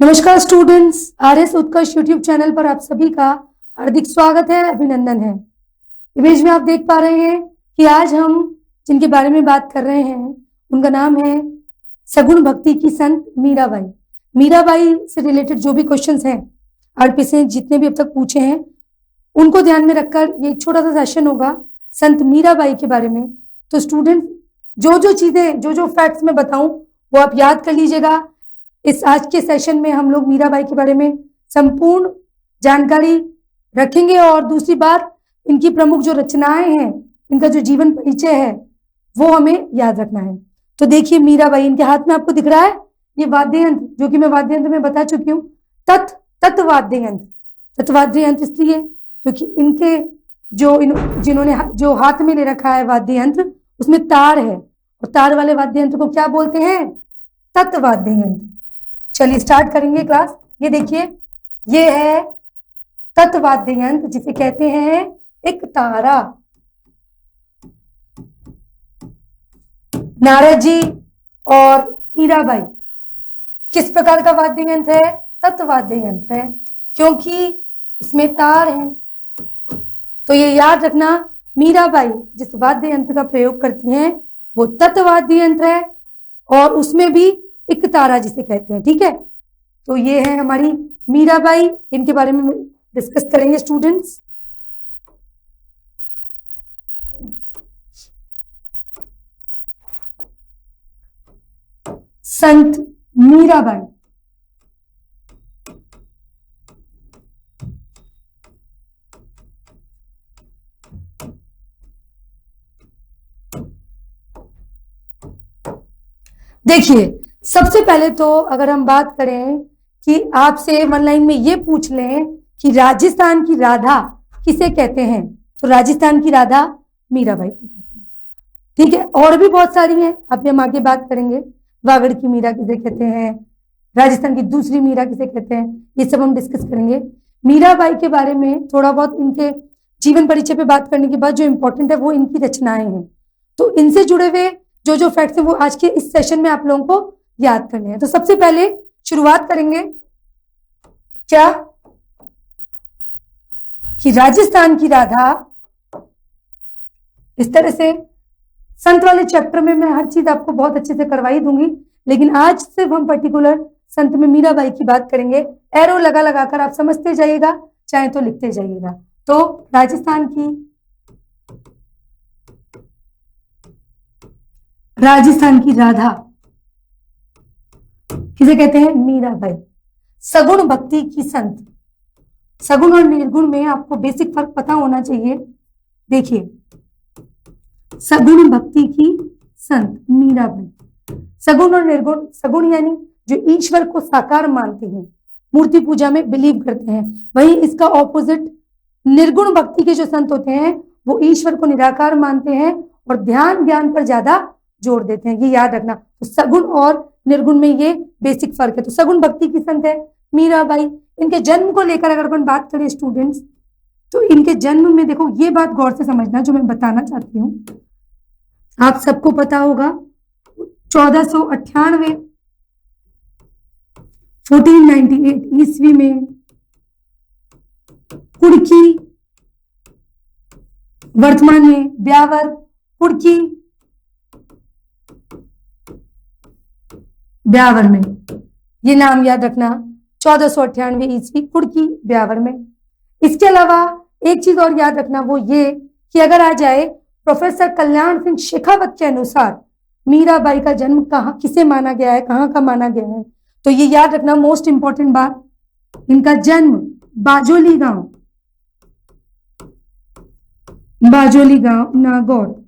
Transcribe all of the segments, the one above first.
नमस्कार students, RS उत्कर्ष YouTube channel पर आप सभी का हार्दिक स्वागत है, अभिनंदन है। इमेज में आप देख पा रहे हैं कि आज हम जिनके बारे में बात कर रहे हैं उनका नाम है सगुण भक्ति की संत मीराबाई। मीराबाई से रिलेटेड जो भी क्वेश्चंस हैं आरपी से जितने भी अब तक पूछे हैं उनको ध्यान में रखकर ये एक छोटा सा सेशन होगा संत मीराबाई के बारे में। तो स्टूडेंट जो चीजें जो फैक्ट्स मैं बताऊं वो आप याद कर लीजिएगा। इस आज के सेशन में हम लोग मीराबाई के बारे में संपूर्ण जानकारी रखेंगे और दूसरी बात इनकी प्रमुख जो रचनाएं हैं, इनका जो जीवन परिचय है वो हमें याद रखना है। तो देखिए मीराबाई, इनके हाथ में आपको दिख रहा है ये वाद्य यंत्र, जो कि मैं वाद्य यंत्र में बता चुकी हूँ, तत्वाद्य यंत्र। तत्वाद्य यंत्र इसलिए क्योंकि इनके जिन्होंने जो हाथ में ले रखा है वाद्य यंत्र उसमें तार है और तार वाले वाद्य यंत्र को क्या बोलते हैं? तत्वाद्य यंत्र। चलिए स्टार्ट करेंगे क्लास। ये देखिए, ये है तत्वाद्य यंत्र जिसे कहते हैं एक तारा। नारद जी और मीराबाई किस प्रकार का वाद्य यंत्र है? तत्वाद्य यंत्र है, क्योंकि इसमें तार है। तो ये याद रखना, मीराबाई जिस वाद्य यंत्र का प्रयोग करती हैं वो तत्वाद्य यंत्र है और उसमें भी एक तारा जिसे कहते हैं। ठीक है, तो ये है हमारी मीराबाई, इनके बारे में डिस्कस करेंगे स्टूडेंट्स। संत मीराबाई देखिए, सबसे पहले तो अगर हम बात करें कि आपसे वन लाइन में ये पूछ लें कि राजस्थान की राधा किसे कहते हैं, तो राजस्थान की राधा मीराबाई को कहते हैं। ठीक है, और भी बहुत सारी हैं, अभी हम आगे बात करेंगे। वागड़ की मीरा किसे कहते हैं, राजस्थान की दूसरी मीरा किसे कहते हैं, ये सब हम डिस्कस करेंगे। मीराबाई के बारे में थोड़ा बहुत इनके जीवन परिचय पे बात करने के बाद जो इंपॉर्टेंट है वो इनकी रचनाएं हैं। तो इनसे जुड़े हुए जो फैक्ट्स हैं वो आज के इस सेशन में आप लोगों को याद करने हैं। तो सबसे पहले शुरुआत करेंगे क्या कि राजस्थान की राधा, इस तरह से संत वाले चैप्टर में मैं हर चीज आपको बहुत अच्छे से करवाई दूंगी, लेकिन आज सिर्फ हम पर्टिकुलर संत में मीराबाई की बात करेंगे। एरो लगा लगाकर आप समझते जाइएगा, चाहे तो लिखते जाइएगा। तो राजस्थान की राधा किसे कहते हैं? मीराबाई। सगुण भक्ति की संत। सगुण और निर्गुण में आपको बेसिक फर्क पता होना चाहिए। देखिए, सगुण भक्ति की संत मीराबाई। सगुण और निर्गुण, सगुण यानी जो ईश्वर को साकार मानते हैं, मूर्ति पूजा में बिलीव करते हैं, वहीं इसका ऑपोजिट निर्गुण भक्ति के जो संत होते हैं वो ईश्वर को निराकार मानते हैं और ध्यान ज्ञान पर ज्यादा जोड़ देते हैं। ये याद रखना। तो सगुण और निर्गुण में ये बेसिक फर्क है। तो सगुण भक्ति की संत है मीराबाई। इनके जन्म को लेकर अगर अपन बात करें स्टूडेंट्स, तो इनके जन्म में देखो, ये बात गौर से समझना जो मैं बताना चाहती हूँ। आप सबको पता होगा 1498 1498 ईस्वी में कुड़की, वर्तमान में ब्यावर, कुड़की ब्यावर में, ये नाम याद रखना, 1498 ईस्वी कुड़की ब्यावर में। इसके अलावा एक चीज और याद रखना, वो ये कि अगर आ जाए प्रोफेसर कल्याण सिंह शेखावत के अनुसार मीराबाई का जन्म कहाँ, किसे माना गया है, कहाँ का माना गया है, तो ये याद रखना मोस्ट इंपॉर्टेंट बात, इनका जन्म बाजोली गांव नागौर,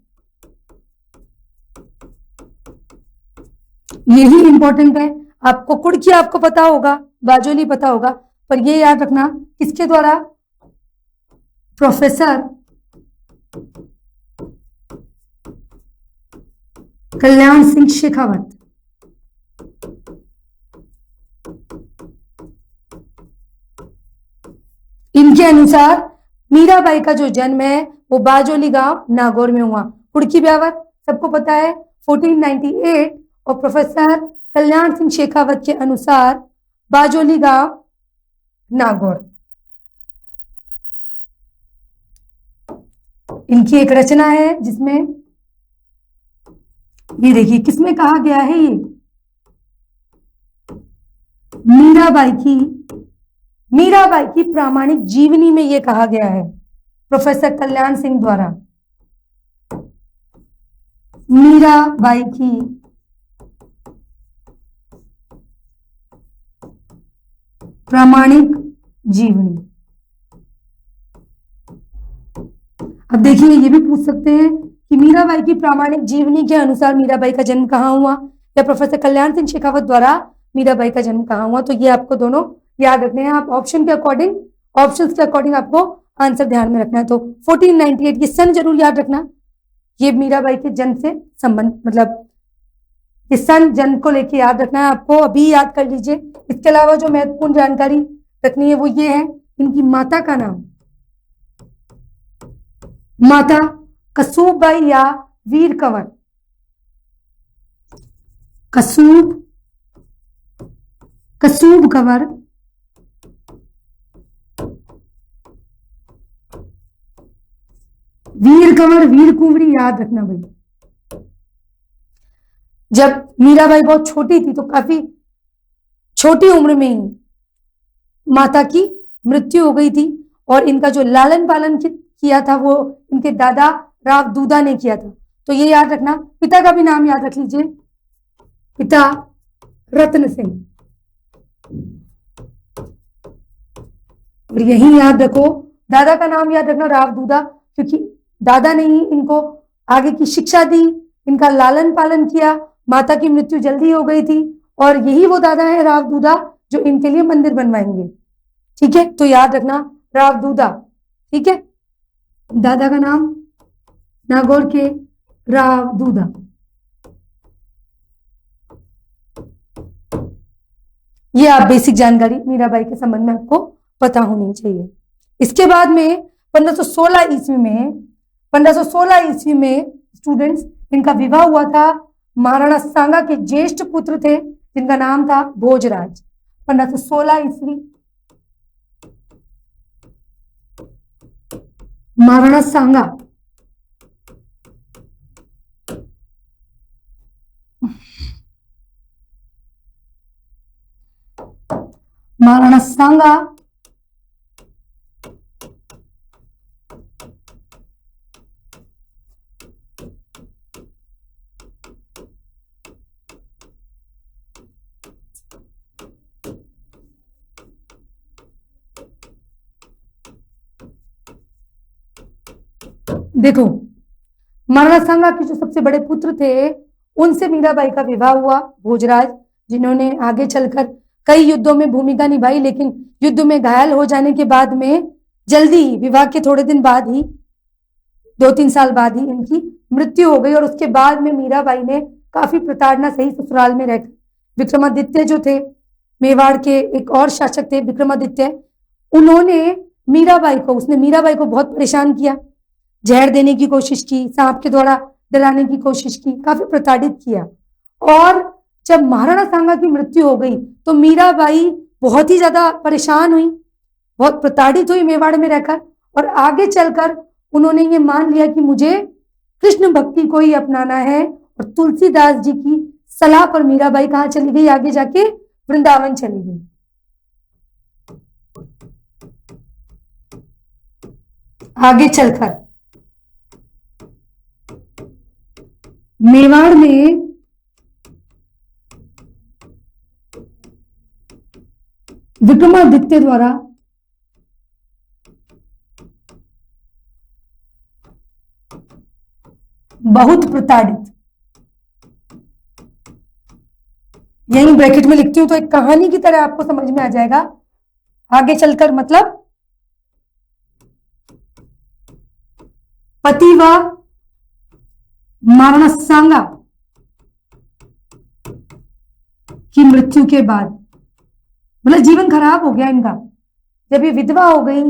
यही इंपॉर्टेंट है। आपको कुड़की आपको पता होगा, बाजोली पता होगा, पर ये याद रखना किसके द्वारा? प्रोफेसर कल्याण सिंह शेखावत। इनके अनुसार मीराबाई का जो जन्म है वो बाजोली गांव नागौर में हुआ। कुड़की ब्यावर सबको पता है 1498 और प्रोफेसर कल्याण सिंह शेखावत के अनुसार बाजोली गांव नागौर। इनकी एक रचना है जिसमें ये देखिए किसमें कहा गया है, ये मीराबाई की प्रामाणिक जीवनी में ये कहा गया है प्रोफेसर कल्याण सिंह द्वारा। मीराबाई की प्रामाणिक जीवनी। अब देखिए ये भी पूछ सकते हैं कि मीराबाई की प्रामाणिक जीवनी के अनुसार मीराबाई का जन्म कहाँ हुआ, या प्रोफेसर कल्याण सिंह शेखावत द्वारा मीराबाई का जन्म कहाँ हुआ। तो ये आपको दोनों याद रखने हैं। आप ऑप्शंस के अकॉर्डिंग आपको आंसर ध्यान में रखना है। तो 1498 ये सन जरूर याद रखना। ये मीराबाई के जन्म से संबंध, मतलब ये सन जन्म को लेके याद रखना है आपको, अभी याद कर लीजिए। इसके अलावा जो महत्वपूर्ण जानकारी रखनी है वो ये है, इनकी माता का नाम, माता कसूबबाई या वीर कंवर, कसूब कंवर, वीर कंवर, वीर कुंवरी याद रखना भाई। जब मीराबाई बहुत छोटी थी तो काफी छोटी उम्र में ही माता की मृत्यु हो गई थी, और इनका जो लालन पालन किया था वो इनके दादा राव दूदा ने किया था। तो ये याद रखना। पिता का भी नाम याद रख लीजिए, पिता रत्न सिंह। और यही याद रखो, दादा का नाम याद रखना राव दूदा, क्योंकि दादा ने ही इनको आगे की शिक्षा दी, इनका लालन पालन किया। माता की मृत्यु जल्दी हो गई थी, और यही वो दादा है राव दूदा जो इनके लिए मंदिर बनवाएंगे। ठीक है, तो याद रखना राव दूदा। ठीक है, दादा का नाम नागौर के राव दूदा। ये आप बेसिक जानकारी मीराबाई के संबंध में आपको पता होनी चाहिए। इसके बाद में 1516 ईस्वी में स्टूडेंट्स, इनका विवाह हुआ था। महाराणा सांगा के ज्येष्ठ पुत्र थे जिनका नाम था भोजराज। 1516 ईस्वी, महाराणा सांगा देखो, महाराणा सांगा के जो सबसे बड़े पुत्र थे उनसे मीराबाई का विवाह हुआ, भोजराज, जिन्होंने आगे चलकर कई युद्धों में भूमिका निभाई, लेकिन युद्ध में घायल हो जाने के बाद में जल्दी ही, विवाह के थोड़े दिन बाद ही, 2-3 साल बाद ही इनकी मृत्यु हो गई। और उसके बाद में मीराबाई ने काफी प्रताड़ना सही ससुराल में रहकर विक्रमादित्य जो थे, मेवाड़ के एक और शासक थे विक्रमादित्य, उसने मीराबाई को बहुत परेशान किया, जहर देने की कोशिश की, सांप के द्वारा डराने की कोशिश की, काफी प्रताड़ित किया। और जब महाराणा सांगा की मृत्यु हो गई तो मीराबाई बहुत ही ज्यादा परेशान हुई, बहुत प्रताड़ित हुई मेवाड़ में रहकर, और आगे चलकर उन्होंने ये मान लिया कि मुझे कृष्ण भक्ति को ही अपनाना है। और तुलसीदास जी की सलाह पर मीराबाई कहाँ चली गई, आगे जाके वृंदावन चली गई। आगे चलकर मेवाड़ में विक्रमादित्य द्वारा बहुत प्रताड़ित, यही ब्रैकेट में लिखती हूं तो एक कहानी की तरह आपको समझ में आ जाएगा। आगे चलकर मतलब पति व महाराणा सांगा की मृत्यु के बाद, मतलब जीवन खराब हो गया इनका। जब ये विधवा हो गई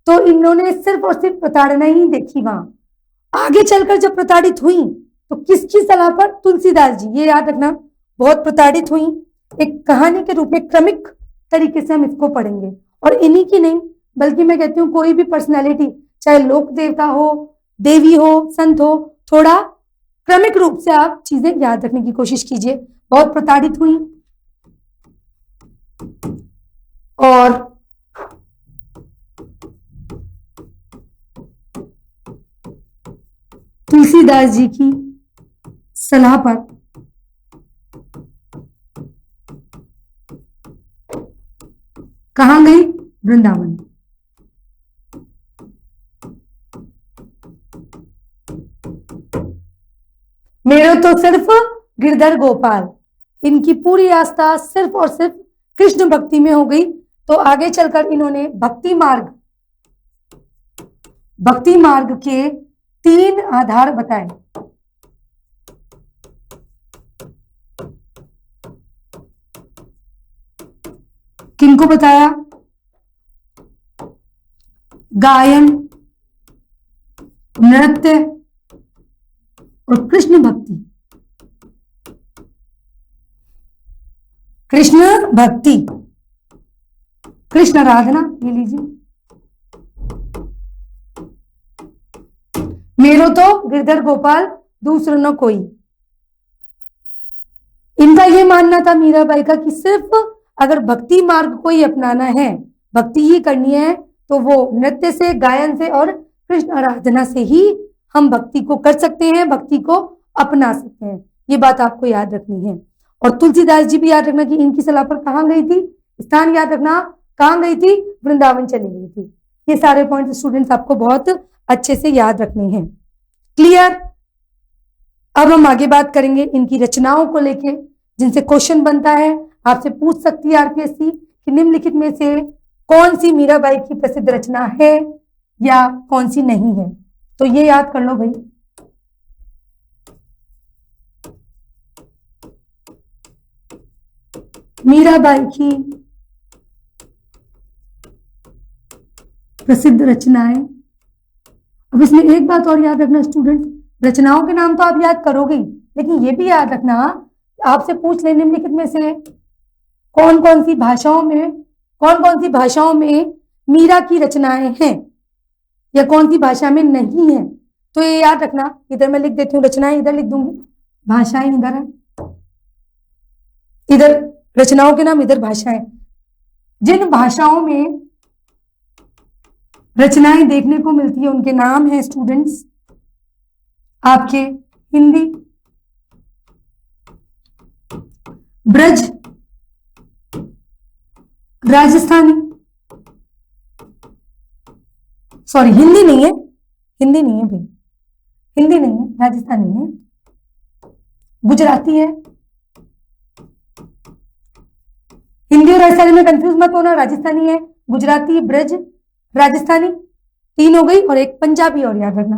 तो इन्होंने सिर्फ और सिर्फ प्रताड़ना ही देखी वहां। आगे चलकर जब प्रताड़ित हुई तो किसकी सलाह पर, तुलसीदास जी, ये याद रखना, बहुत प्रताड़ित हुई। एक कहानी के रूप में क्रमिक तरीके से हम इसको पढ़ेंगे। और इन्हीं की नहीं बल्कि मैं कहती हूँ कोई भी पर्सनैलिटी, चाहे लोक देवता हो, देवी हो, संत हो, थोड़ा क्रमिक रूप से आप चीजें याद रखने की कोशिश कीजिए। बहुत प्रताड़ित हुई और तुलसीदास जी की सलाह पर कहां गई? वृंदावन। मेरे तो सिर्फ गिरधर गोपाल, इनकी पूरी आस्था सिर्फ और सिर्फ कृष्ण भक्ति में हो गई। तो आगे चलकर इन्होंने भक्ति मार्ग के 3 आधार बताए। किनको बताया? गायन, नृत्य और कृष्ण भक्ति। कृष्ण भक्ति, कृष्ण आराधना, ये लीजिए। मेरो तो गिरधर गोपाल, दूसरा न कोई। इनका यह मानना था मीराबाई का कि सिर्फ अगर भक्ति मार्ग को ही अपनाना है, भक्ति ही करनी है, तो वो नृत्य से, गायन से और कृष्ण आराधना से ही हम भक्ति को कर सकते हैं, भक्ति को अपना सकते हैं। ये बात आपको याद रखनी है। और तुलसीदास जी भी याद रखना कि इनकी सलाह पर कहां गई थी, स्थान याद रखना, कहां गई थी? वृंदावन चली गई थी। ये सारे पॉइंट स्टूडेंट्स आपको बहुत अच्छे से याद रखने हैं। क्लियर? अब हम आगे बात करेंगे इनकी रचनाओं को लेके, जिनसे क्वेश्चन बनता है, आपसे पूछ सकती है आरपीएससी कि निम्नलिखित में से कौन सी मीराबाई की प्रसिद्ध रचना है या कौन सी नहीं है। तो ये याद कर लो भाई। मीराबाई की प्रसिद्ध रचनाएं। अब इसमें एक बात और याद रखना स्टूडेंट, रचनाओं के नाम तो आप याद करोगे, लेकिन ये भी याद रखना, आपसे पूछ ले निम्नलिखित में से कौन कौन सी भाषाओं में मीरा की रचनाएं हैं या कौन सी भाषा में नहीं है। तो ये याद रखना, इधर मैं लिख देती हूँ, रचनाएं इधर लिख दूंगी, भाषाएं इधर है, इधर रचनाओं के नाम, इधर भाषाएं। जिन भाषाओं में रचनाएं देखने को मिलती है उनके नाम है स्टूडेंट्स आपके हिंदी, ब्रज, राजस्थानी, सॉरी हिंदी नहीं है भाई, हिंदी नहीं है, राजस्थानी है, गुजराती है। हिंदी और राजस्थानी में कंफ्यूज मत होना, राजस्थानी है, गुजराती, ब्रज, राजस्थानी, 3 हो गई। और एक पंजाबी और याद रखना,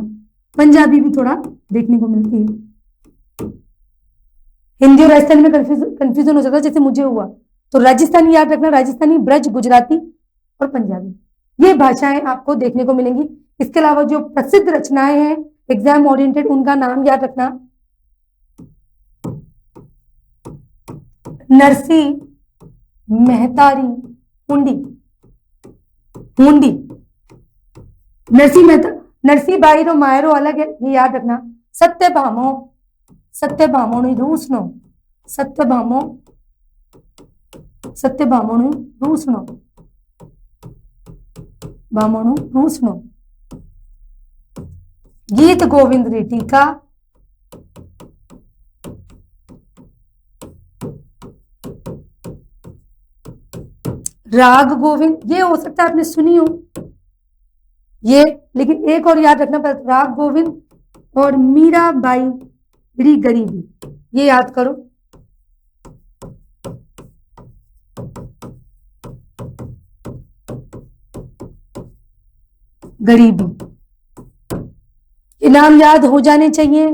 पंजाबी भी थोड़ा देखने को मिलती है। हिंदी और राजस्थानी में कंफ्यूजन हो जाता है जैसे मुझे हुआ, तो राजस्थानी याद रखना, राजस्थानी, ब्रज, गुजराती और पंजाबी, ये भाषाएं आपको देखने को मिलेंगी। इसके अलावा जो प्रसिद्ध रचनाएं हैं एग्जाम ओरिएंटेड, उनका नाम याद रखना, नरसी मेहतारी हुंडी, नरसी बाई रो मायरो अलग है, ये याद रखना। सत्यभामो रूसनो, सत्यभामो रूसनो, गीत गोविंद रेड्डी का राग गोविंद, ये हो सकता है आपने सुनी हो ये, लेकिन एक और याद रखना पड़ता, राग गोविंद और मीराबाई री गरीबी, ये याद करो। गरीबी, ये नाम याद हो जाने चाहिए।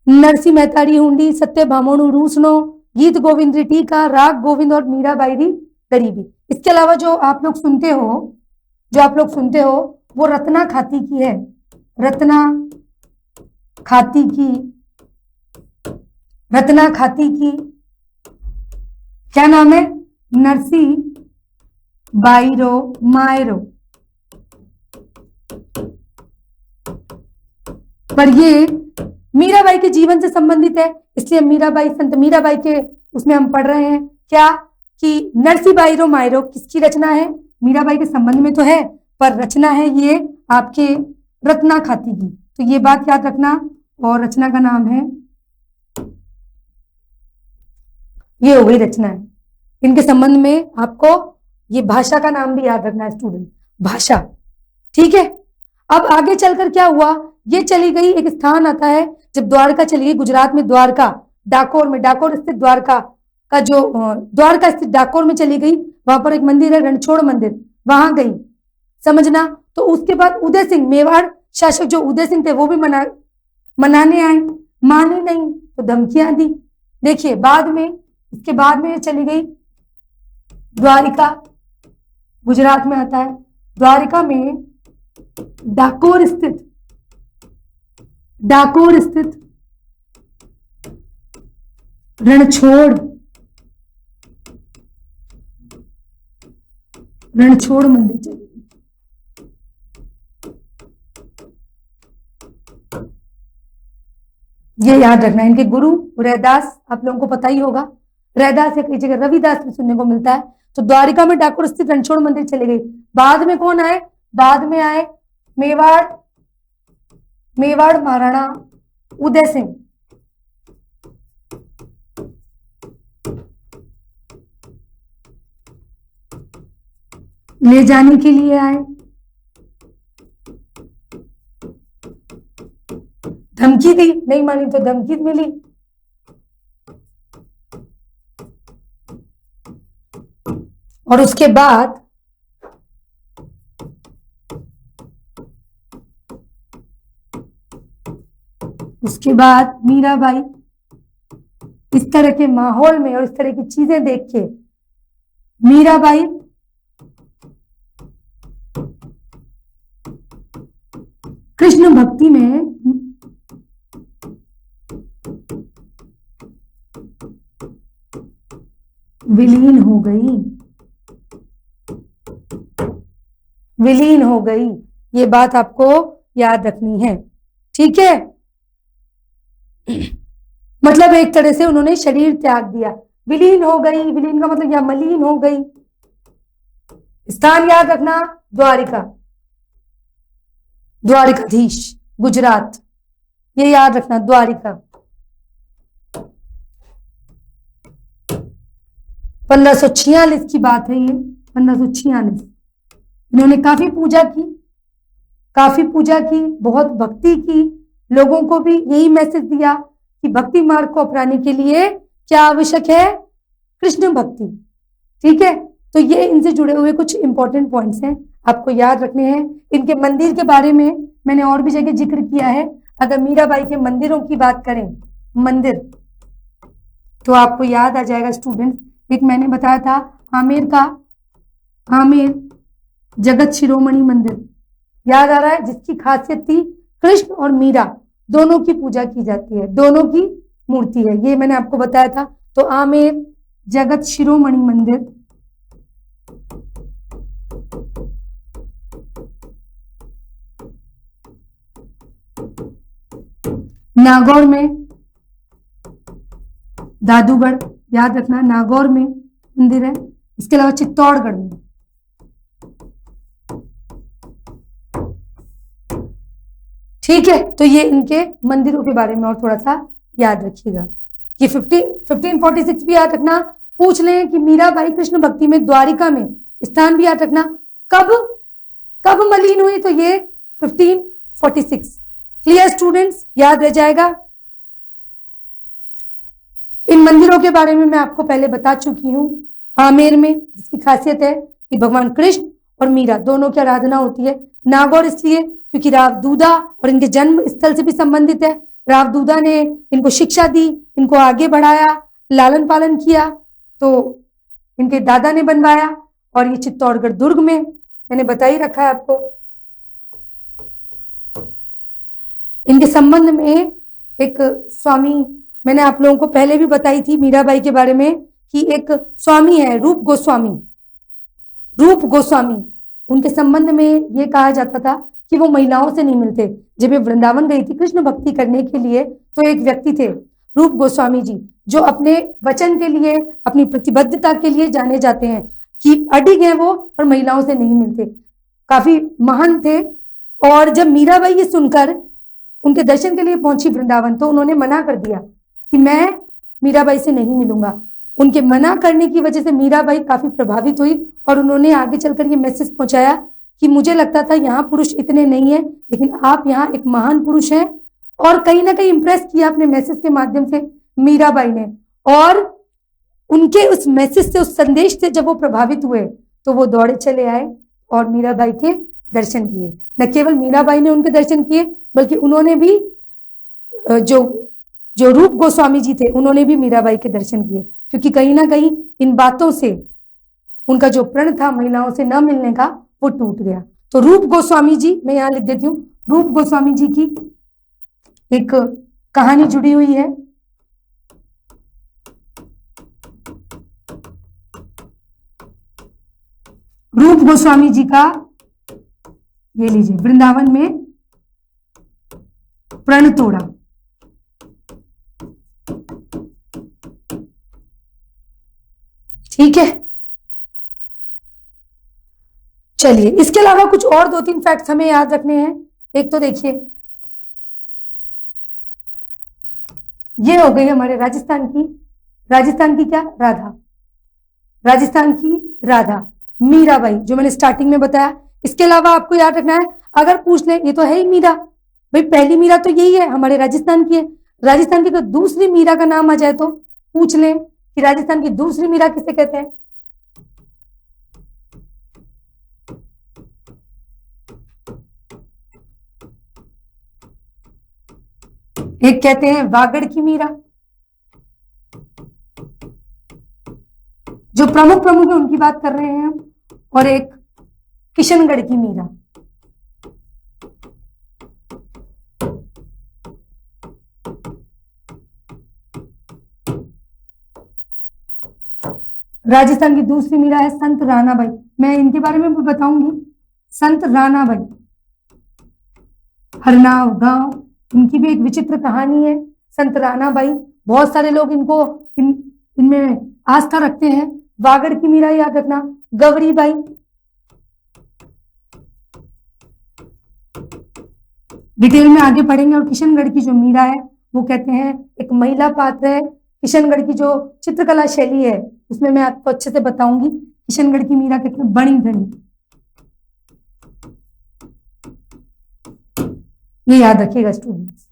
नरसी मेहतारी हुंडी, सत्य भामोनु रूसनो, गीत गोविंद रेड्डी का राग गोविंद और मीराबाई री गरीबी। इसके अलावा जो आप लोग सुनते हो वो रत्ना खाती की है, रत्ना खाती की क्या नाम है? नरसी बाईरो मायरो। पर ये मीराबाई के जीवन से संबंधित है, इसलिए मीराबाई, संत मीराबाई के उसमें हम पढ़ रहे हैं क्या कि नरसी बाईरो मायरो किसकी रचना है? मीराबाई के संबंध में तो है, पर रचना है ये आपके रत्ना खाती की। तो ये बात याद रखना। और रचना का नाम है, ये हो गई रचना है। इनके संबंध में आपको ये भाषा का नाम भी याद रखना है स्टूडेंट, भाषा। ठीक है, अब आगे चलकर क्या हुआ? ये चली गई, एक स्थान आता है जब द्वारका चली गई, गुजरात में द्वारका, डाकोर में, डाकोर स्थित द्वारका का जो द्वारका स्थित डाकोर में चली गई, वहां पर एक मंदिर है रणछोड़ मंदिर, वहां गई, समझना। तो उसके बाद उदय सिंह, मेवाड़ शासक जो उदय सिंह थे, वो भी मनाने आए, माने नहीं तो धमकियां दी। देखिए बाद में, इसके बाद में ये चली गई द्वारिका, गुजरात में आता है। द्वारिका में डाकोर स्थित रणछोड़ मंदिर चली गई। ये याद रखना। इनके गुरु रैदास, आप लोगों को पता ही होगा, रैदास या कई जगह रविदास भी सुनने को मिलता है। तो द्वारिका में डाकोर स्थित रणछोड़ मंदिर चले गई। बाद में कौन आए? बाद में आए मेवाड़ महाराणा उदय सिंह। ले जाने के लिए आए, धमकी दी, नहीं मानी तो धमकी मिली। और उसके बाद मीराबाई इस तरह के माहौल में और इस तरह की चीजें देख के मीराबाई कृष्ण भक्ति में विलीन हो गई। ये बात आपको याद रखनी है, ठीक है। मतलब एक तरह से उन्होंने शरीर त्याग दिया, विलीन हो गई। विलीन का मतलब या मलिन हो गई। स्थान याद रखना, द्वारिकाधीश, गुजरात, ये याद रखना, द्वारिका। 1546 की बात है ये, 1546। इन्होंने काफी पूजा की, बहुत भक्ति की। लोगों को भी यही मैसेज दिया कि भक्ति मार्ग को अपनाने के लिए क्या आवश्यक है? कृष्ण भक्ति, ठीक है। तो ये इनसे जुड़े हुए कुछ इंपॉर्टेंट पॉइंट्स हैं, आपको याद रखने हैं। इनके मंदिर के बारे में मैंने और भी जगह जिक्र किया है। अगर मीराबाई के मंदिरों की बात करें, मंदिर, तो आपको याद आ जाएगा स्टूडेंट। एक मैंने बताया था आमेर जगत शिरोमणि मंदिर, याद आ रहा है, जिसकी खासियत थी कृष्ण और मीरा दोनों की पूजा की जाती है, दोनों की मूर्ति है, ये मैंने आपको बताया था। तो आमेर जगत शिरोमणि मंदिर, नागौर में दादूगढ़, याद रखना, नागौर में मंदिर है। इसके अलावा चित्तौड़गढ़ में, ठीक है। तो ये इनके मंदिरों के बारे में और थोड़ा सा याद रखिएगा। ये 1546 भी याद रखना। पूछ लें कि मीराबाई कृष्ण भक्ति में द्वारिका में, स्थान भी याद रखना। कब मलिन हुई? तो ये 1546। क्लियर स्टूडेंट्स, याद रह जाएगा। इन मंदिरों के बारे में मैं आपको पहले बता चुकी हूं। आमेर में जिसकी खासियत है कि भगवान कृष्ण और मीरा दोनों की आराधना होती है। नागौर इसलिए क्योंकि रावदूदा और इनके जन्म स्थल से भी संबंधित है। रावदूदा ने इनको शिक्षा दी, इनको आगे बढ़ाया, लालन पालन किया, तो इनके दादा ने बनवाया। और ये चित्तौड़गढ़ दुर्ग में मैंने बता ही रखा है आपको। इनके संबंध में एक स्वामी, मैंने आप लोगों को पहले भी बताई थी मीराबाई के बारे में कि एक स्वामी है रूप गोस्वामी, उनके संबंध में ये कहा जाता था कि वो महिलाओं से नहीं मिलते। जब ये वृंदावन गई थी कृष्ण भक्ति करने के लिए, तो एक व्यक्ति थे रूप गोस्वामी जी, जो अपने वचन के लिए, अपनी प्रतिबद्धता के लिए जाने जाते हैं कि अडिग है वो और महिलाओं से नहीं मिलते, काफी महान थे। और जब मीराबाई ये सुनकर उनके दर्शन के लिए पहुंची वृंदावन, तो उन्होंने मना कर दिया कि मैं मीराबाई से नहीं मिलूंगा। उनके मना करने की वजह से मीराबाई काफी प्रभावित हुई और उन्होंने आगे चलकर ये मैसेज पहुंचाया कि मुझे लगता था यहाँ पुरुष इतने नहीं है, लेकिन आप यहाँ एक महान पुरुष हैं। और कहीं ना कहीं इंप्रेस किया अपने मैसेज के माध्यम से मीराबाई ने, और उनके उस मैसेज से, उस संदेश से जब वो प्रभावित हुए तो वो दौड़े चले आए और मीराबाई के दर्शन किए। न केवल मीराबाई ने उनके दर्शन किए, बल्कि उन्होंने भी जो रूप गोस्वामी जी थे उन्होंने भी मीराबाई के दर्शन किए, क्योंकि कहीं ना कहीं इन बातों से उनका जो प्रण था महिलाओं से न मिलने का, वो टूट गया। तो रूप गोस्वामी जी, मैं यहां लिख देती हूँ, रूप गोस्वामी जी की एक कहानी जुड़ी हुई है। रूप गोस्वामी जी का, ये लीजिए, वृंदावन में प्रण तोड़ा। ठीक है, चलिए इसके अलावा कुछ और 2-3 फैक्ट्स हमें याद रखने हैं। एक तो देखिए, ये हो गई हमारे राजस्थान की क्या, राजस्थान की राधा मीराबाई, जो मैंने स्टार्टिंग में बताया। इसके अलावा आपको याद रखना है, अगर पूछ ले ये तो है ही मीरा, भाई पहली मीरा तो यही है, हमारे राजस्थान की है। राजस्थान की तो दूसरी मीरा का नाम आ जाए तो पूछ लें कि राजस्थान की दूसरी मीरा किसे कहते हैं। एक कहते हैं वागड़ की मीरा, जो प्रमुख है उनकी बात कर रहे हैं हम, और एक किशनगढ़ की मीरा। राजस्थान की दूसरी मीरा है संत रानाबाई, मैं इनके बारे में भी बताऊंगी। संत रानाबाई, हरनाव गांव, इनकी भी एक विचित्र कहानी है। संत रानाबाई, बहुत सारे लोग इनको इनमें आस्था रखते हैं। वागड़ की मीरा याद रखना, गवरीबाई, डिटेल में आगे पढ़ेंगे। और किशनगढ़ की जो मीरा है वो कहते हैं एक महिला पात्र है। किशनगढ़ की जो चित्रकला शैली है उसमें मैं आपको अच्छे से बताऊंगी। किशनगढ़ की मीरा कहते हैं बणी धनी, ये याद रखिएगा स्टूडेंट्स।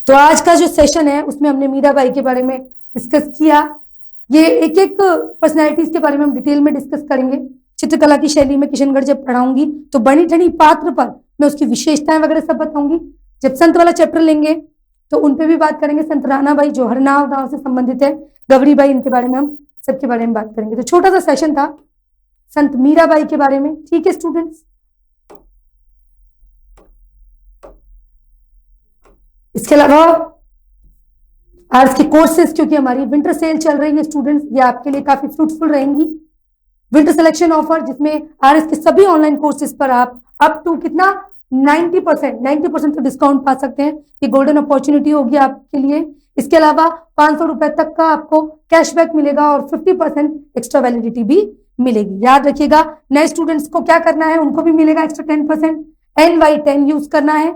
तो आज का जो सेशन है उसमें हमने मीराबाई के बारे में डिस्कस किया। ये एक एक पर्सनैलिटीज के बारे में हम डिटेल में डिस्कस करेंगे। चित्रकला की शैली में किशनगढ़ जब पढ़ाऊंगी तो बणी ठनी पात्र पर मैं उसकी विशेषताएं वगैरह सब बताऊंगी। जब संत वाला चैप्टर लेंगे तो उन पे भी बात करेंगे। संत रानाबाई जो हरनाव गांव से संबंधित है, गवरीबाई, इनके बारे में हम सबके बारे में बात करेंगे। तो छोटा सा सेशन था संत मीराबाई के बारे में। ठीक है स्टूडेंट्स, इसके अलावा आज के कोर्सेज, क्योंकि हमारी विंटर सेल चल रही है स्टूडेंट्स, ये आपके लिए काफी फ्रूटफुल रहेंगी। विंटर सिलेक्शन ऑफर, जिसमें आरएस के सभी ऑनलाइन कोर्सेज पर आप अप टू कितना 90% तो डिस्काउंट पा सकते हैं। ये गोल्डन अपॉर्चुनिटी होगी आपके लिए। इसके अलावा 500 रुपए तक का आपको कैशबैक मिलेगा और 50% एक्स्ट्रा वैलिडिटी भी मिलेगी। याद रखिएगा, नए स्टूडेंट्स को क्या करना है, उनको भी मिलेगा एक्स्ट्रा 10%। NY10 यूज करना है।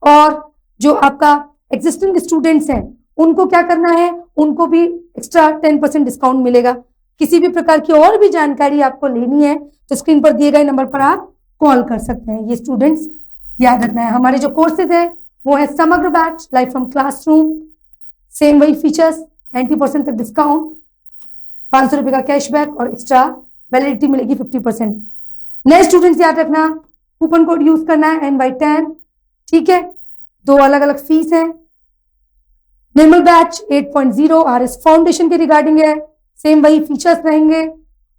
और जो आपका एग्जिस्टिंग स्टूडेंट्स हैं उनको क्या करना है, उनको भी एक्स्ट्रा 10% डिस्काउंट मिलेगा। किसी भी प्रकार की और भी जानकारी आपको लेनी है तो स्क्रीन पर दिए गए नंबर पर आप कॉल कर सकते हैं। ये स्टूडेंट्स याद रखना है। हमारे जो कोर्सेज है वो है समग्र batch, live from classroom, same वही फीचर्स, 90% तक डिस्काउंट, 500 रुपए का कैशबैक और एक्स्ट्रा वैलिडिटी मिलेगी 50%। नए स्टूडेंट्स याद रखना, कूपन कोड यूज करना है NY10। ठीक है, 2 अलग अलग फीस है। निर्मल बैच 8.0 RS फाउंडेशन के रिगार्डिंग है, सेम वही फीचर्स रहेंगे।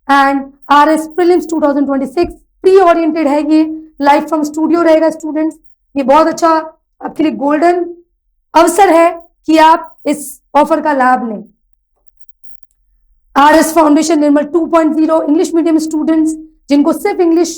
And RS prelims 2026 pre oriented है, ये लाइव फ्रॉम स्टूडियो रहेगा स्टूडेंट्स। ये बहुत अच्छा आपके लिए गोल्डन अवसर है कि आप इस ऑफर का लाभ लें। RS फाउंडेशन निर्मल 2.0 इंग्लिश मीडियम स्टूडेंट्स जिनको सिर्फ इंग्लिश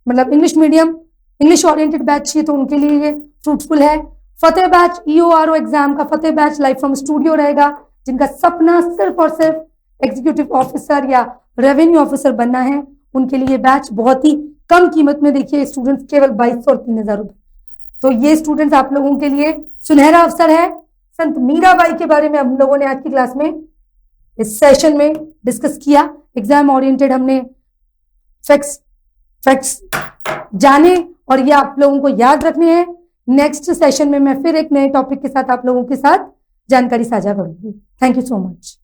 मतलब English medium English oriented batch चाहिए तो उनके लिए ये फ्रूटफुल है। फतेह बैच EORO एग्जाम का फतेह बैच लाइव फ्रॉम स्टूडियो रहेगा, जिनका सपना सिर्फ और सिर्फ एग्जीक्यूटिव ऑफिसर या रेवेन्यू ऑफिसर बनना है, उनके लिए बैच बहुत ही कम कीमत में। देखिए स्टूडेंट्स केवल 2200 और 3000 रुपए। तो ये स्टूडेंट्स आप लोगों के लिए सुनहरा अवसर है। संत मीराबाई के बारे में हम लोगों ने आज की क्लास में इस सेशन में डिस्कस किया। एग्जाम ओरिएंटेड हमने फैक्ट्स जाने और ये आप लोगों को याद रखने हैं। नेक्स्ट सेशन में मैं फिर एक नए टॉपिक के साथ आप लोगों के साथ जानकारी साझा करूंगी। Thank you so much.